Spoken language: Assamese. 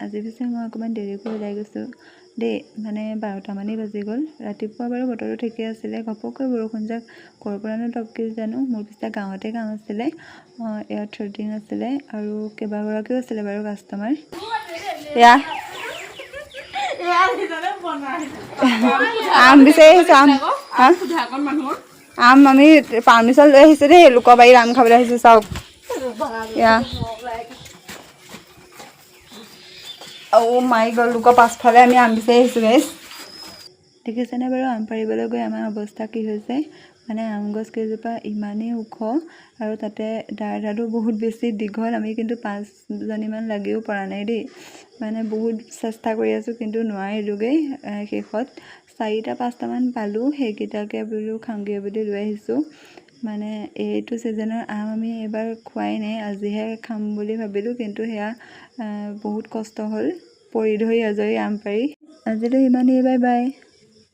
আজি পিছে মই অকণমান দেৰিকৈ ওলাই গৈছোঁ দেই, মানে 12টা মানেই বাজি গ'ল। ৰাতিপুৱা বাৰু বতৰটো ঠিকেই আছিলে, ঘপককৈ বৰষুণ যাক ক'ৰ পৰানো টপকি জানো। মোৰ পিছে গাঁৱতে কাম আছিলে, এয়াৰ থ্ৰেডিং আছিলে আৰু কেইবাগৰাকীও আছিলে বাৰু কাষ্টমাৰ। আম বিচাৰি আহিছোঁ, আম আমি পাৰ্মিশ্যন লৈ আহিছোঁ দেই, লোকৰ বাৰীত আম খাবলৈ আহিছোঁ। চাওক মাই গ'ল, লোকৰ পাছফালে আমি আম বিচাৰি আহিছোঁ গাইছ। দেখিছেনে বাৰু আম পাৰিবলৈ গৈ আমাৰ অৱস্থা কি হৈছে। মানে আম গছ কেইজোপা ইমানেই ওখ আৰু তাতে ডাৰডালো বহুত বেছি দীঘল। আমি কিন্তু 5জনীমান লাগিও পৰা নাই দেই, মানে বহুত চেষ্টা কৰি আছোঁ কিন্তু নোৱাৰিলোগৈ। শেষত 4-5টামান পালোঁ, সেইকেইটাকে বোলো খাওঁগৈ বুলি লৈ আহিছোঁ। মানে এইটো ছিজনৰ আম আমি এইবাৰ খোৱাই নাই, আজিহে খাম বুলি ভাবিলোঁ, কিন্তু সেয়া বহুত কষ্ট হ'ল পৰি ধৰি আজৰি আম পাৰি। আজিলৈ ইমানেই, বাই বাই।